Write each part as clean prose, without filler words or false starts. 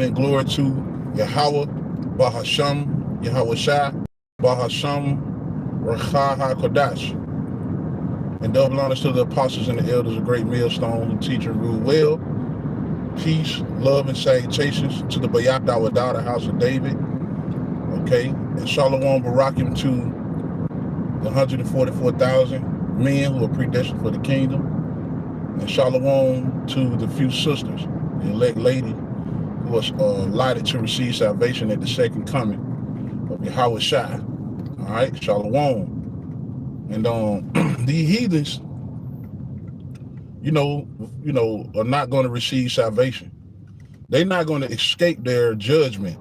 and glory to Yahweh, Bahasham, Yahweh Shai, Bahasham, Racha HaKodash. And double honors to the apostles and the elders of Great Millstone who teach and rule well. Peace, love, and salutations to the Bayat Yahawadah, the house of David. Okay, and Shalom Barakim to the 144,000 men who are predestined for the kingdom. And Shalom to the few sisters, the elect lady, who was allotted to receive salvation at the second coming of Yahweh Shai. All right, Shalom. And the heathens, are not going to receive salvation. They're not going to escape their judgment.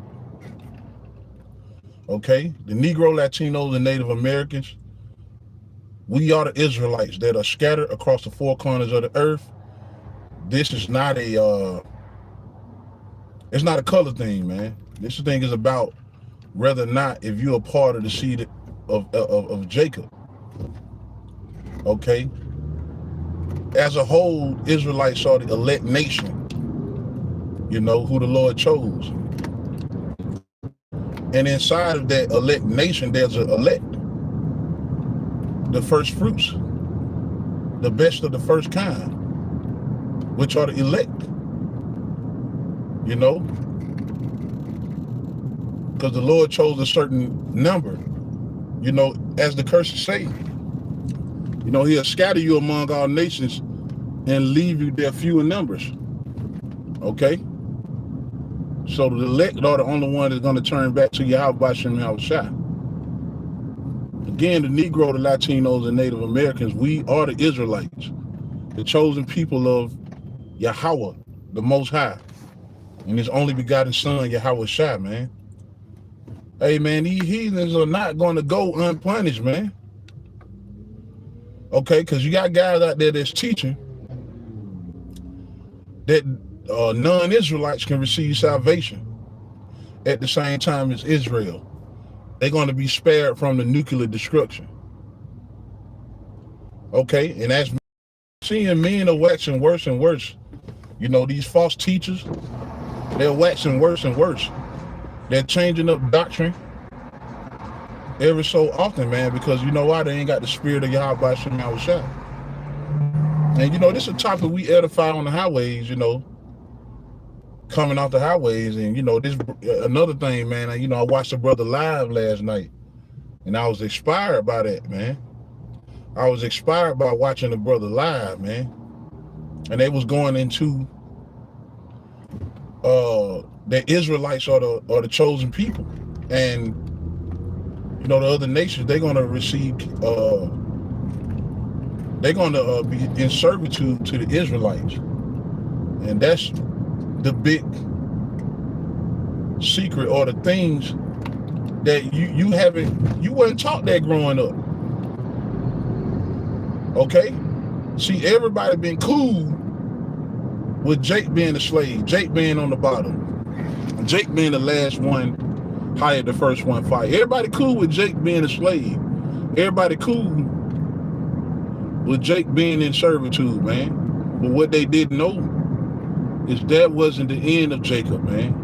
Okay, the Negro, Latinos, and Native Americans, we are the Israelites that are scattered across the four corners of the earth. This is not it's not a color thing, man. This thing is about whether or not if you're a part of the seed of Jacob. Okay. As a whole, Israelites are the elect nation, who the Lord chose. And inside of that elect nation, there's an elect. The first fruits, the best of the first kind, which are the elect. Because the Lord chose a certain number, as the curses say. He'll scatter you among all nations and leave you there few in numbers. Okay? So the elect are the only one that's going to turn back to Yahweh Shem Yahweh Shai. Again, the Negro, the Latinos, and Native Americans, we are the Israelites, the chosen people of Yahweh, the Most High, and His only begotten Son, Yahweh Shai, man. Hey, man, these heathens are not going to go unpunished, man. Okay, because you got guys out there that's teaching that non-Israelites can receive salvation at the same time as Israel. They're going to be spared from the nuclear destruction. Okay, and as seeing men are waxing worse and worse, these false teachers, they're waxing worse and worse. They're changing up doctrine every so often, man, because you know why? They ain't got the spirit of Yahweh Shem Yahweh Shai. And this is a topic we edify on the highways, coming off the highways. And this another thing, man, I watched a brother live last night, and I was inspired by that, man. I was inspired by watching the brother live, man. And they was going into the Israelites are the chosen people, and the other nations, they're going to receive, they're going to be in servitude to the Israelites. And that's the big secret, or the things that you weren't taught that growing up. Okay? See, everybody been cool with Jake being a slave, Jake being on the bottom, Jake being the last one hired, the first one fired. Everybody cool with Jake being a slave. Everybody cool with Jake being in servitude, man. But what they didn't know is that wasn't the end of Jacob, man.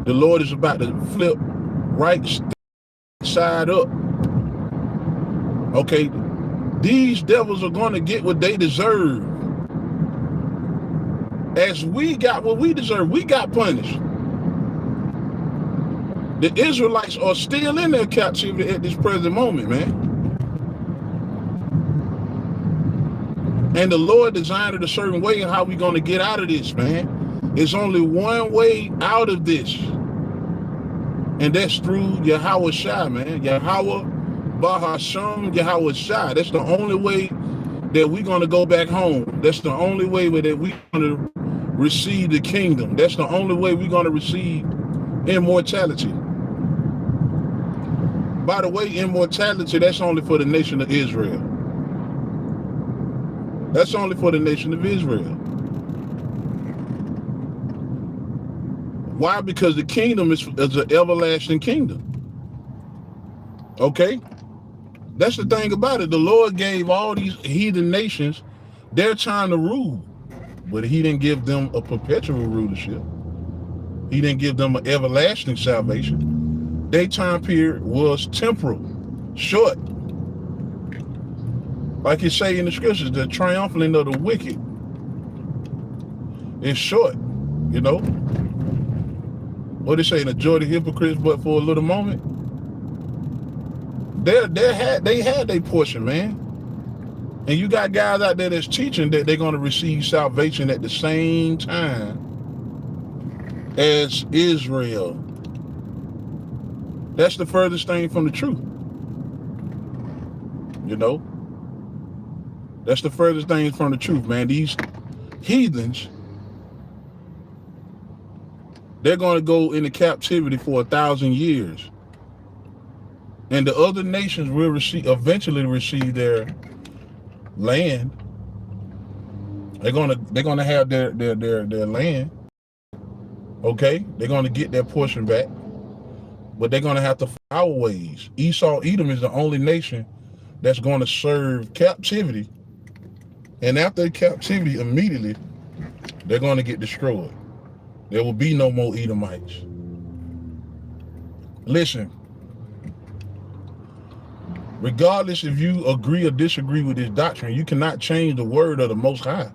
The Lord is about to flip right side up. Okay, these devils are going to get what they deserve. As we got what we deserve, we got punished. The Israelites are still in their captivity at this present moment, man. And the Lord designed it a certain way how we going to get out of this, man. There's only one way out of this. And that's through Yahweh Shai, man. Yahweh, Bahasham, Yahweh Shai. That's the only way that we're going to go back home. That's the only way that we're going to receive the kingdom. That's the only way we're going to receive immortality. By the way, immortality, that's only for the nation of Israel. That's only for the nation of Israel. Why? Because the kingdom is an everlasting kingdom. Okay? That's the thing about it. The Lord gave all these heathen nations their time to rule, but he didn't give them a perpetual rulership. He didn't give them an everlasting salvation. Their time period was temporal, short. Like it say in the scriptures, the triumphant of the wicked is short, you know. What they say, the joy of the hypocrites, but for a little moment. They had their portion, man. And you got guys out there that's teaching that they're going to receive salvation at the same time as Israel. That's the furthest thing from the truth. You know? That's the furthest thing from the truth, man. These heathens, they're going to go into captivity for 1,000 years. And the other nations will eventually receive their land. They're gonna have their land. Okay? They're gonna get their portion back. But they're gonna have to follow our ways. Esau, Edom is the only nation that's gonna serve captivity. And after captivity, immediately, they're gonna get destroyed. There will be no more Edomites. Listen. Regardless if you agree or disagree with this doctrine, you cannot change the word of the Most High.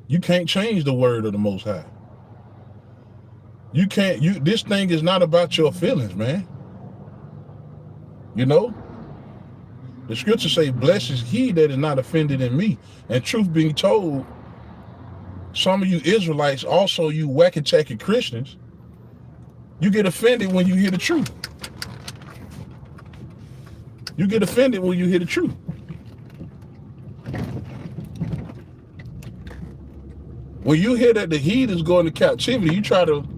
You can't change the word of the Most High. You can't, this thing is not about your feelings, man. You know? The scriptures say, blessed is he that is not offended in me. And truth being told, some of you Israelites, also you wacky-tacky Christians, you get offended when you hear the truth. You get offended when you hear the truth. When you hear that the heathens go into captivity, you try to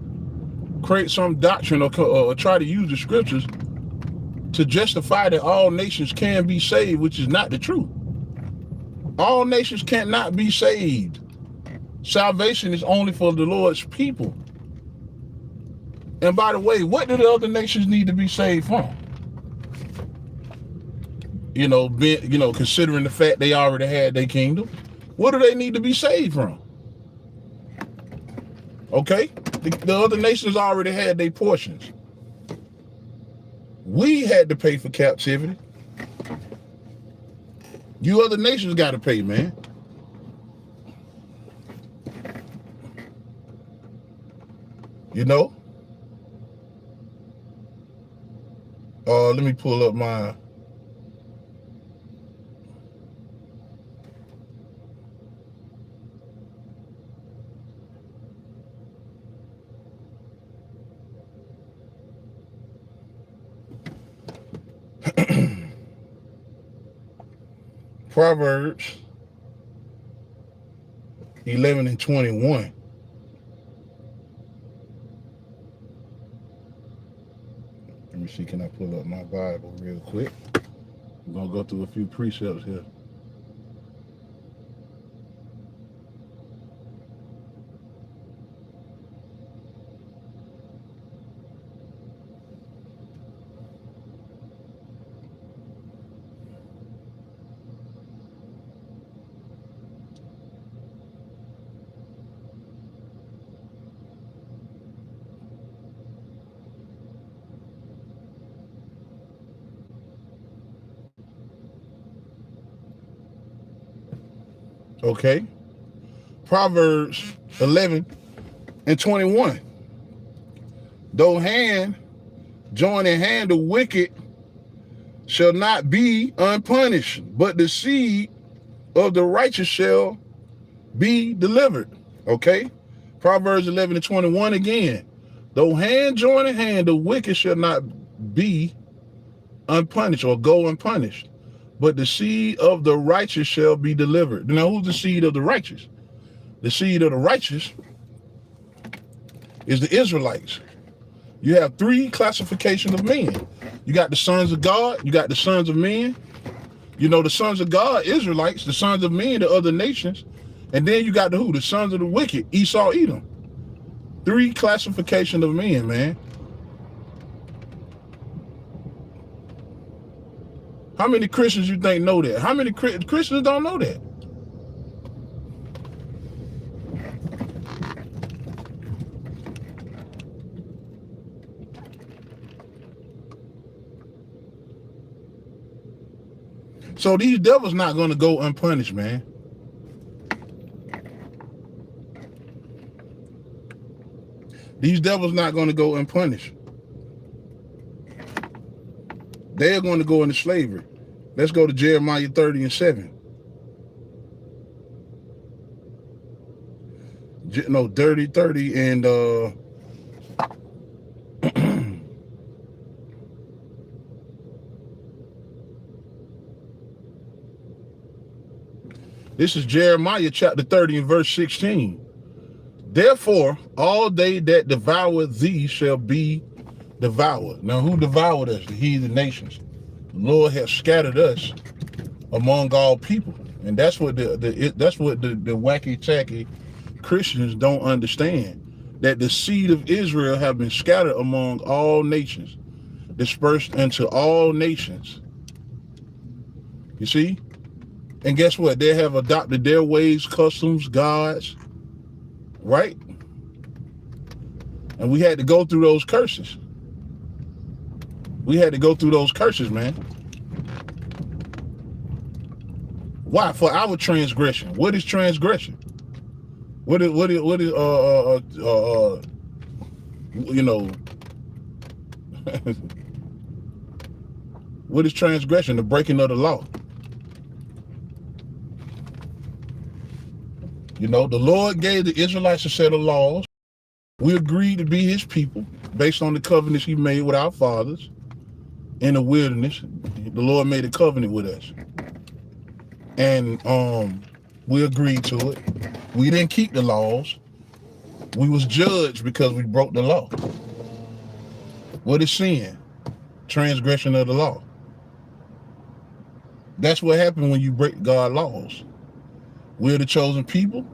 create some doctrine or try to use the scriptures to justify that all nations can be saved, which is not the truth. All nations cannot be saved. Salvation is only for the Lord's people. And by the way, what do the other nations need to be saved from? You know, considering the fact they already had their kingdom, what do they need to be saved from? Okay? The other nations already had their portions. We had to pay for captivity. You other nations got to pay, man. You know? Let me pull up my... Proverbs 11 and 21. Let me see, can I pull up my Bible real quick? I'm going to go through a few precepts here. Okay. Proverbs 11 and 21. Though hand join in hand, the wicked shall not be unpunished, but the seed of the righteous shall be delivered. Okay. Proverbs 11 and 21 again. Though hand join in hand, the wicked shall not be unpunished or go unpunished, but the seed of the righteous shall be delivered. Now, who's the seed of the righteous? The seed of the righteous is the Israelites. You have three classifications of men. You got the sons of God, you got the sons of men. You know, the sons of God, Israelites, the sons of men, the other nations. And then you got the who? The sons of the wicked, Esau, Edom. Three classifications of men, man. How many Christians you think know that? How many Christians don't know that? So these devils not going to go unpunished, man. These devils not going to go unpunished. They're going to go into slavery. Let's go to Jeremiah 30:7. No, 30 and this is Jeremiah chapter 30 and verse 16. Therefore, all they that devour thee shall be devoured. Now, who devoured us? The heathen nations. The Lord has scattered us among all people, and that's what the wacky tacky Christians don't understand. That the seed of Israel have been scattered among all nations, dispersed into all nations. You see? And guess what? They have adopted their ways, customs, gods, right? And we had to go through those curses. We had to go through those curses, man. Why? For our transgression. What is transgression? What is you know, what is transgression? The breaking of the law. You know, the Lord gave the Israelites a set of laws. We agreed to be his people based on the covenants he made with our fathers in the wilderness. The Lord made a covenant with us. And we agreed to it. We didn't keep the laws. We was judged because we broke the law. What is sin? Transgression of the law. That's what happened when you break God's laws. We're the chosen people.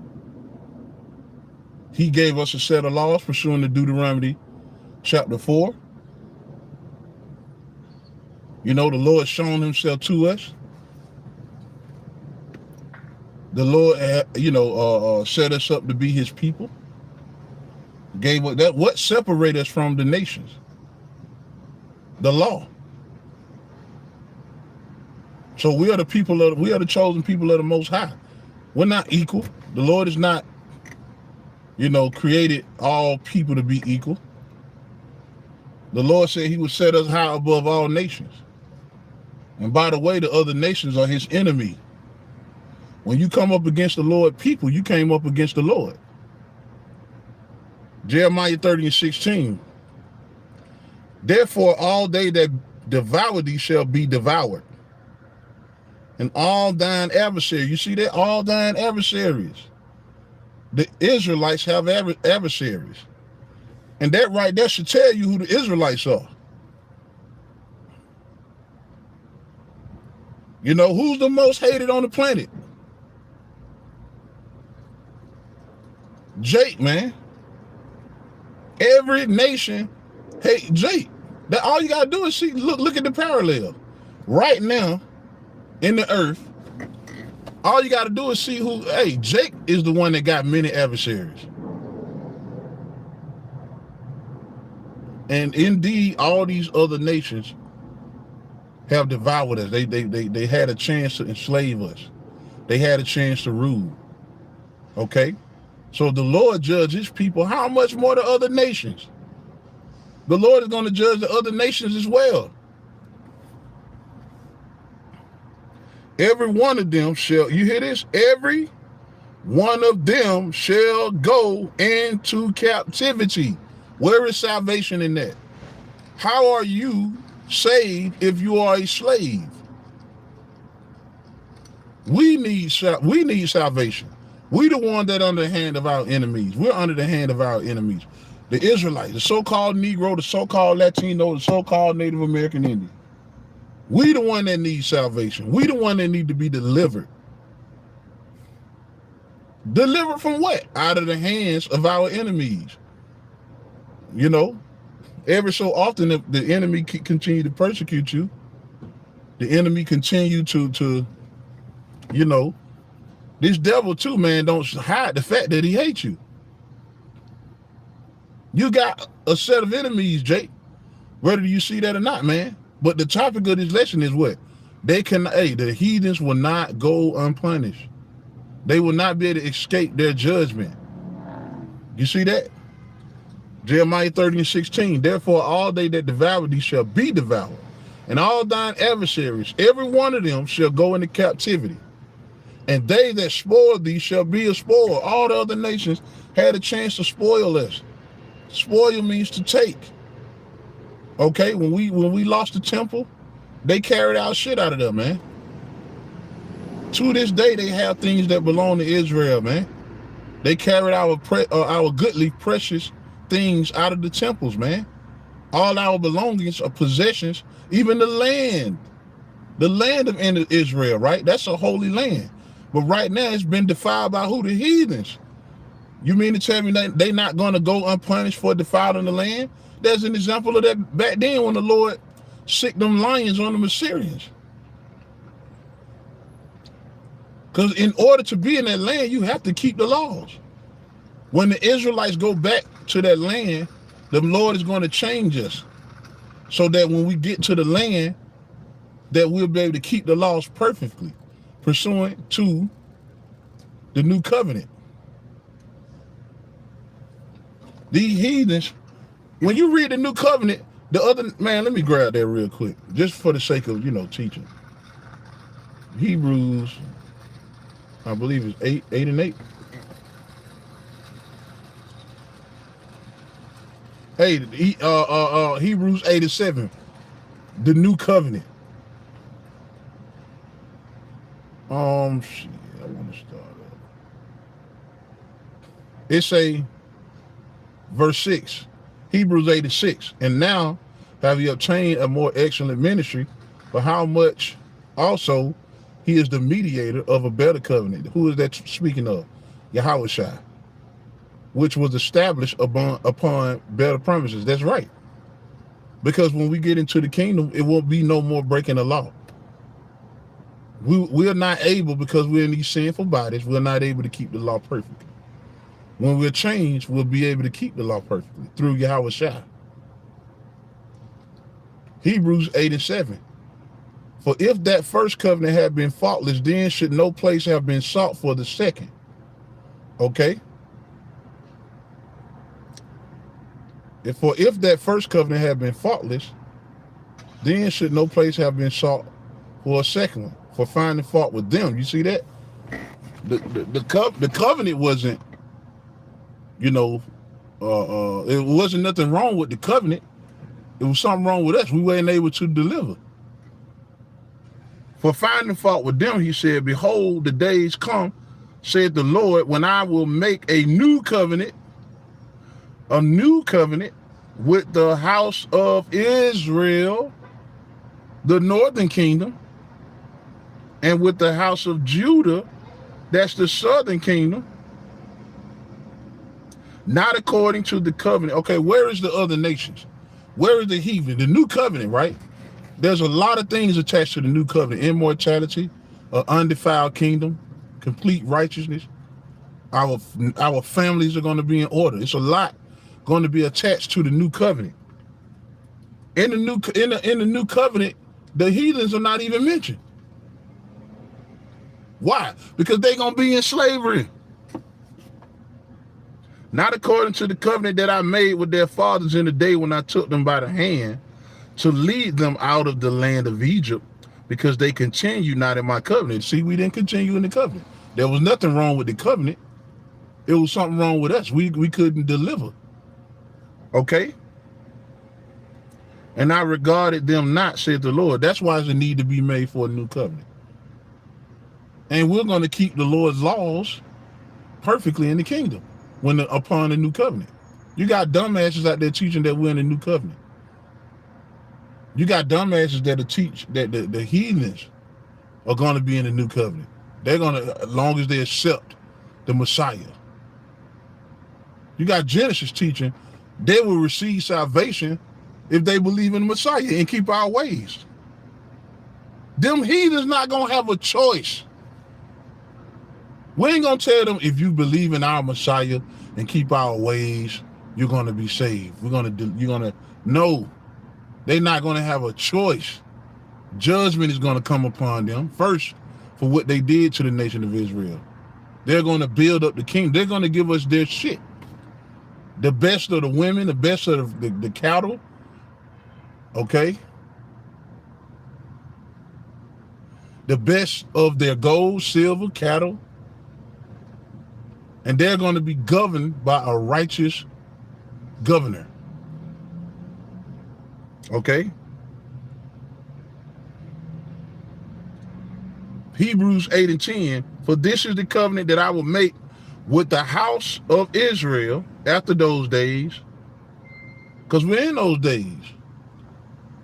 He gave us a set of laws pursuant to Deuteronomy chapter 4. You know, the Lord shown himself to us. The Lord, set us up to be his people. Gave us that. What separates us from the nations? The law. So we are the chosen people of the Most High. We're not equal. The Lord is not, created all people to be equal. The Lord said he would set us high above all nations. And by the way, the other nations are his enemy. When you come up against the Lord people, you came up against the Lord. Jeremiah 30:16. Therefore, all they that devour thee shall be devoured. And all thine adversaries, you see that? All thine adversaries. The Israelites have adversaries. And that right there should tell you who the Israelites are. You know, who's the most hated on the planet? Jake, man. Every nation hate Jake. That all you gotta do is see, look at the parallel. Right now, in the earth, all you gotta do is see who, Jake is the one that got many adversaries. And indeed, all these other nations have devoured us. They had a chance to enslave us. They had a chance to rule. Okay? So the Lord judged his people. How much more the other nations? The Lord is going to judge the other nations as well. Every one of them shall, you hear this? Every one of them shall go into captivity. Where is salvation in that? How are you saved if you are a slave? We need salvation. We the one that under the hand of our enemies. We're under the hand of our enemies. The Israelites, the so-called Negro, the so-called Latino, the so-called Native American Indian. We the one that needs salvation. We the one that need to be delivered. Delivered from what? Out of the hands of our enemies. You know, every so often, if the enemy continue to persecute you, the enemy continue to this devil too, man, don't hide the fact that he hates you. You got a set of enemies, Jake, whether you see that or not, man. But the topic of this lesson is what? They can, the heathens will not go unpunished. They will not be able to escape their judgment. You see that? Jeremiah 30:16. Therefore, all they that devour thee shall be devoured, and all thine adversaries, every one of them, shall go into captivity. And they that spoil thee shall be a spoil. All the other nations had a chance to spoil us. Spoil means to take. Okay, when we lost the temple, they carried our shit out of there, man. To this day, they have things that belong to Israel, man. They carried our goodly, precious things out of the temples, man. All our belongings or possessions, even the land of Israel, right? That's a holy land. But right now, it's been defiled by who? The heathens. You mean to tell me that they not going to go unpunished for defiling the land? There's an example of that back then when the Lord sicked them lions on the Assyrians. Because in order to be in that land, you have to keep the laws. When the Israelites go back to that land, the Lord is going to change us so that when we get to the land, that we'll be able to keep the laws perfectly, pursuant to the new covenant. These heathens, when you read the new covenant, let me grab that real quick, just for the sake of, teaching. Hebrews, I believe it's 8 and 8. Hebrews 8 and 7, the new covenant. I want to start up. It's verse 6, Hebrews 8 and 6. And now have you obtained a more excellent ministry, for how much also he is the mediator of a better covenant. Who is that speaking of? Yahawadah, which was established upon better promises. That's right. Because when we get into the kingdom, it won't be no more breaking the law. We're not able, because we're in these sinful bodies, we're not able to keep the law perfectly. When we're changed, we'll be able to keep the law perfectly through Yahawadah. Hebrews 8 and 7. For if that first covenant had been faultless, then should no place have been sought for the second. Okay? If that first covenant had been faultless, then should no place have been sought for a second one, for finding fault with them. You see that? The covenant wasn't, it wasn't nothing wrong with the covenant. It was something wrong with us. We weren't able to deliver. For finding fault with them, he said, behold, the days come, said the Lord, when I will make a new covenant with the house of Israel, the northern kingdom, and with the house of Judah, that's the southern kingdom, not according to the covenant. Okay, where is the other nations? Where is the heathen? The new covenant, right? There's a lot of things attached to the new covenant. Immortality, undefiled kingdom, complete righteousness. Our families are going to be in order. It's a lot going to be attached to the new covenant. In the new covenant, the heathens are not even mentioned. Why? Because they're going to be in slavery. Not according to the covenant that I made with their fathers in the day when I took them by the hand to lead them out of the land of Egypt, because they continue not in my covenant. See, we didn't continue in the covenant. There was nothing wrong with the covenant. It was something wrong with us. We couldn't deliver. Okay? And I regarded them not, said the Lord. That's why there's a need to be made for a new covenant. And we're going to keep the Lord's laws perfectly in the kingdom upon the new covenant. You got dumbasses out there teaching that we're in the new covenant. You got dumbasses that'll teach that the heathens are going to be in the new covenant. They're going to, as long as they accept the Messiah. You got Genesis teaching they will receive salvation if they believe in the Messiah and keep our ways. Them heathens not going to have a choice. We ain't going to tell them, if you believe in our Messiah and keep our ways, you're going to be saved. No, they're not going to have a choice. Judgment is going to come upon them first for what they did to the nation of Israel. They're going to build up the kingdom. They're going to give us their shit. The best of the women, the best of the cattle, okay? The best of their gold, silver, cattle. And they're going to be governed by a righteous governor. Okay? Hebrews 8 and 10, for this is the covenant that I will make with the house of Israel after those days. Because we're in those days.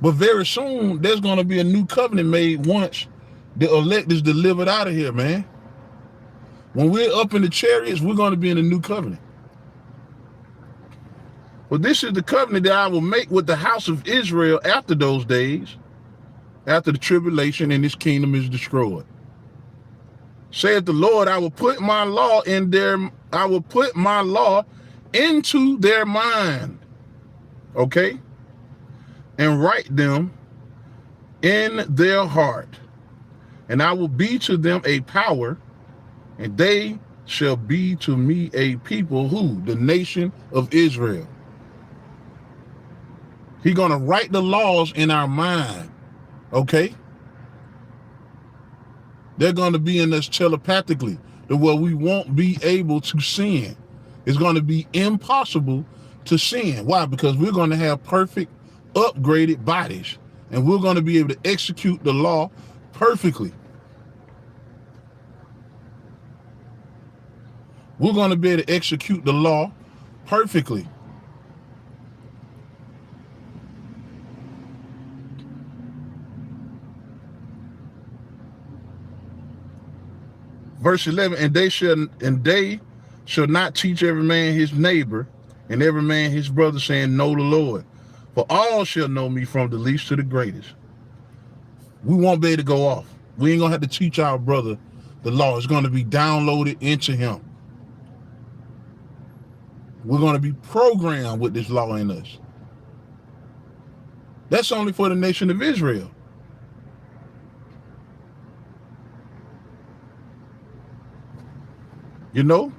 But very soon, there's going to be a new covenant made once the elect is delivered out of here, man. When we're up in the chariots, we're going to be in a new covenant. But this is the covenant that I will make with the house of Israel after those days, after the tribulation and this kingdom is destroyed. Saith the Lord, I will put my law in I will put my law into their mind. Okay? And write them in their heart. And I will be to them a power, and they shall be to me a people. Who? The nation of Israel. He's going to write the laws in our mind. Okay? They're going to be in us telepathically, to where we won't be able to sin. It's going to be impossible to sin. Why? Because we're going to have perfect, upgraded bodies, and we're going to be able to execute the law perfectly. We're going to be able to execute the law perfectly. Verse 11, and they shall not teach every man his neighbor and every man his brother, saying, know the Lord. For all shall know me, from the least to the greatest. We won't be able to go off. We ain't going to have to teach our brother the law. It's going to be downloaded into him. We're going to be programmed with this law in us. That's only for the nation of Israel. You know?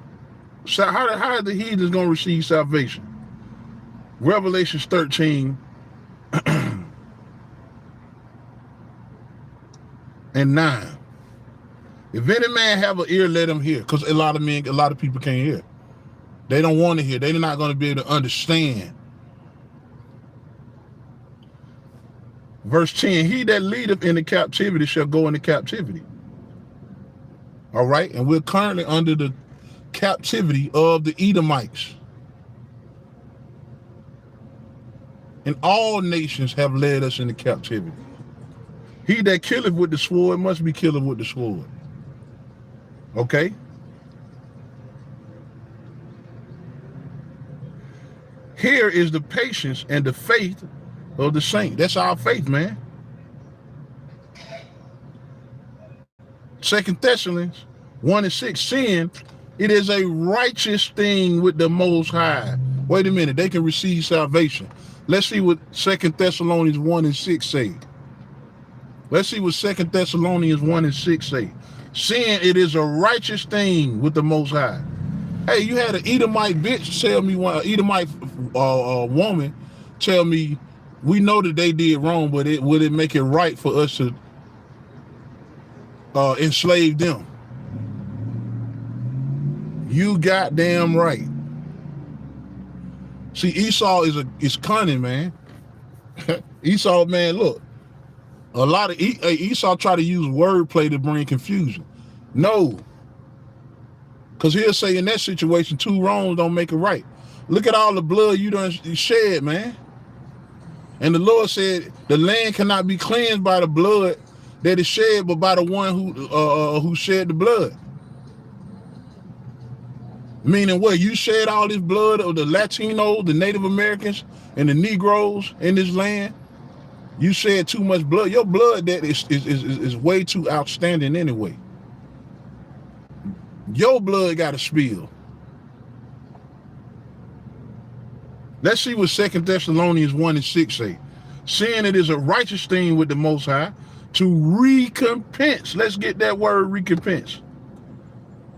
So how are the heathens going to receive salvation? Revelations 13 and 9. If any man have an ear, let him hear. Because a lot of people can't hear. They don't want to hear. They're not going to be able to understand. Verse 10, he that leadeth into captivity shall go into captivity. All right? And we're currently under the captivity of the Edomites. And all nations have led us into captivity. He that killeth with the sword must be killed with the sword. Okay? Here is the patience and the faith of the saint. That's our faith, man. 2 Thessalonians 1 and 6, sin, it is a righteous thing with the Most High. Wait a minute, they can receive salvation. Let's see what 2 Thessalonians 1 and 6 say. Let's see what 2 Thessalonians 1 and 6 say. Sin, it is a righteous thing with the Most High. Hey, you had an Edomite bitch tell me, Edomite woman tell me, we know that they did wrong, but would it make it right for us to enslave them? You goddamn right. See, Esau is cunning, man. Esau, man, look. A lot of Esau try to use wordplay to bring confusion. No. Because he'll say in that situation, 2 wrongs don't make it right. Look at all the blood you done shed, man. And the Lord said, the land cannot be cleansed by the blood that is shed, but by the one who shed the blood. Meaning what? You shed all this blood of the Latinos, the Native Americans, and the Negroes in this land. You shed too much blood. Your blood that is way too outstanding anyway. Your blood got to spill. Let's see what 2 Thessalonians 1 and 6 say. Sin, it is a righteous thing with the Most High To recompense. Let's get that word recompense.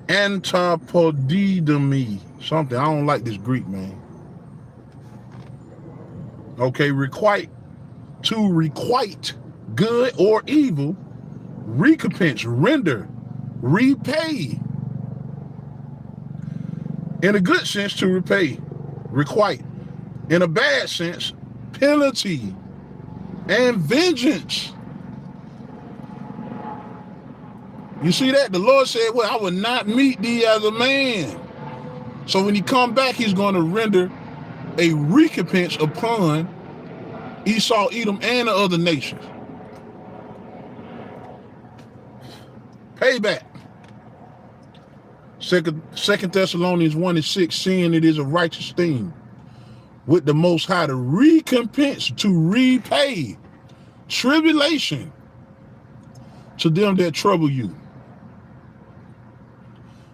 Antipodidemi. Something. I don't like this Greek, man. Okay, requite. To requite good or evil. Recompense. Render. Repay. In a good sense, to repay. Requite. In a bad sense, penalty and vengeance. You see that? The Lord said, well, I will not meet thee as a man. So when he come back, he's going to render a recompense upon Esau, Edom, and the other nations. Payback. Second Thessalonians 1:6, seeing it is a righteous thing with the Most High to recompense, to repay tribulation to them that trouble you.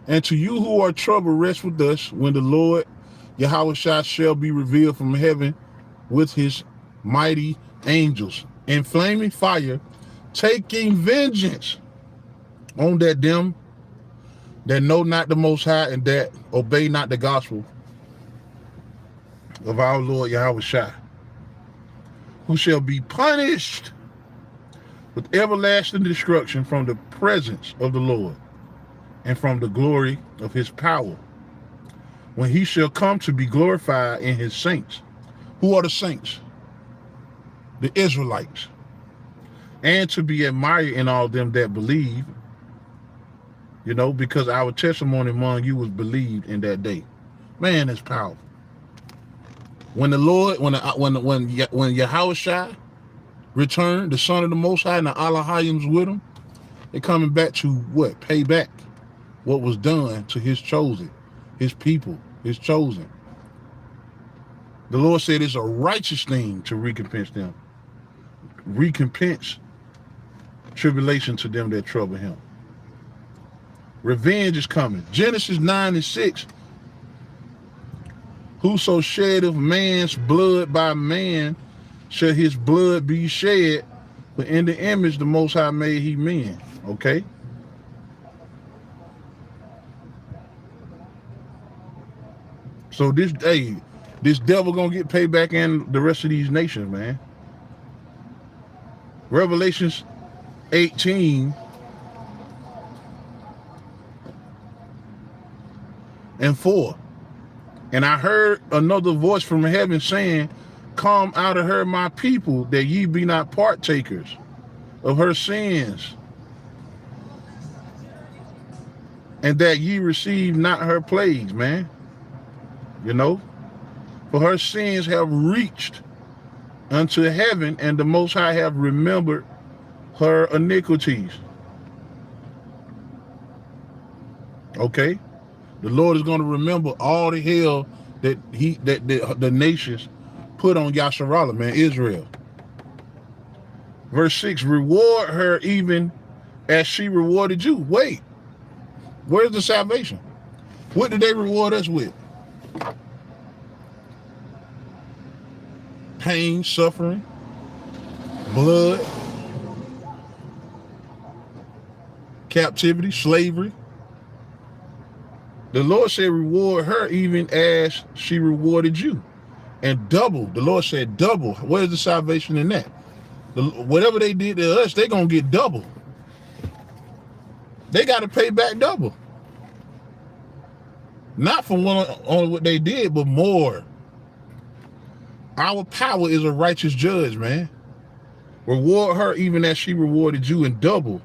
And to you who are troubled, rest with us when the Lord Yahawadah shall be revealed from heaven with his mighty angels in flaming fire, taking vengeance on that them that know not the Most High and that obey not the gospel of our Lord Yahawadah, who shall be punished with everlasting destruction from the presence of the Lord and from the glory of his power, when he shall come to be glorified in his saints. Who are the saints? The Israelites. And to be admired in all them that believe, you know, because our testimony among you was believed in that day. Man, that's powerful. When the Lord, when Yahawadah returned, the Son of the Most High and the Elohim's with him, they're coming back to what? Pay back what was done to his chosen, his people, his chosen. The Lord said it's a righteous thing to recompense them. Recompense tribulation to them that trouble him. Revenge is coming. Genesis 9:6. Whoso sheddeth man's blood by man, shall his blood be shed, but in the image the Most High made he men. Okay? So this devil gonna get payback in the rest of these nations, man. Revelations 18:4. And I heard another voice from heaven saying, come out of her, my people, that ye be not partakers of her sins, and that ye receive not her plagues, man. You know, for her sins have reached unto heaven, and the Most High have remembered her iniquities. Okay? The Lord is going to remember all the hell that the nations put on Yasharallah, man, Israel. Verse 6, reward her even as she rewarded you. Wait, where's the salvation? What did they reward us with? Pain, suffering, blood, captivity, slavery. The Lord said, reward her even as she rewarded you. And double. The Lord said double. Where's the salvation in that? Whatever they did to us, they're going to get double. They got to pay back double. Not for only what they did, but more. Our power is a righteous judge, man. Reward her even as she rewarded you, and double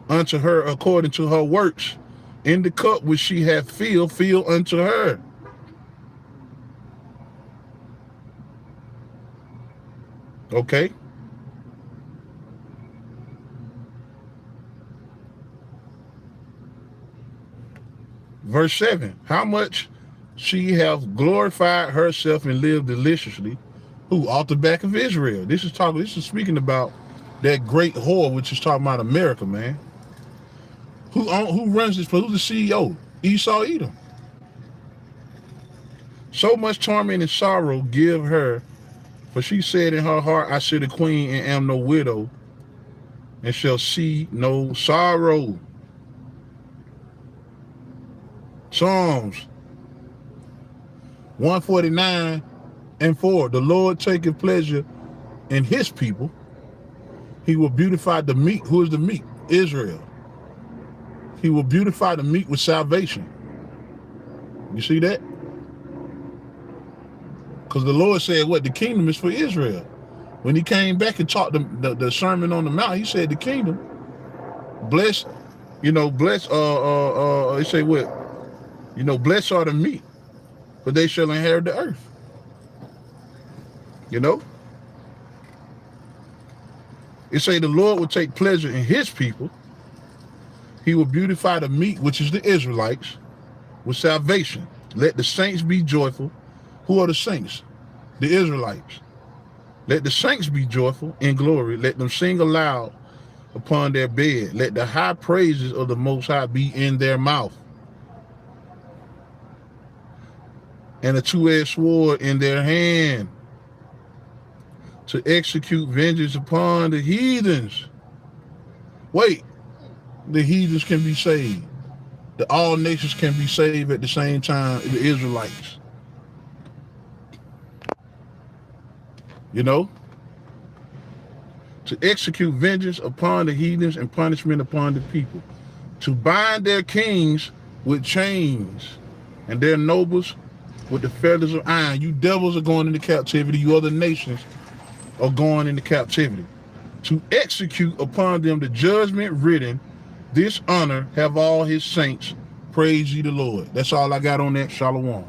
unto her according to her works. In the cup which she hath filled, fill unto her. Okay. Verse 7. How much she hath glorified herself and lived deliciously. Who? Off the back of Israel. This is speaking about that great whore, which is talking about America, man. Who runs this place? Who's the CEO? Esau, Edom. So much torment and sorrow give her, for she said in her heart, I sit a queen and am no widow. and shall see no sorrow. Psalms 149:4. The Lord taketh pleasure in his people. He will beautify the meek. Who is the meek? Israel. He will beautify the meek with salvation. You see that? Because the Lord said, what? The kingdom is for Israel. When he came back and taught the Sermon on the Mount, he said the kingdom, blessed, blessed, he said what? Blessed are the meek, for they shall inherit the earth. It say the Lord will take pleasure in his people. He will beautify the meek, which is the Israelites, with salvation. Let the saints be joyful. Who are the saints? The Israelites. Let the saints be joyful in glory. Let them sing aloud upon their bed. Let the high praises of the Most High be in their mouth, and a two-edged sword in their hand, to execute vengeance upon the heathens. Wait, the heathens can be saved. All nations can be saved at the same time, the Israelites. To execute vengeance upon the heathens and punishment upon the people. To bind their kings with chains and their nobles with the feathers of iron. You devils are going into captivity. You other nations are going into captivity. To execute upon them the judgment written, this honor have all his saints. Praise ye the Lord. That's all I got on that. Shalom.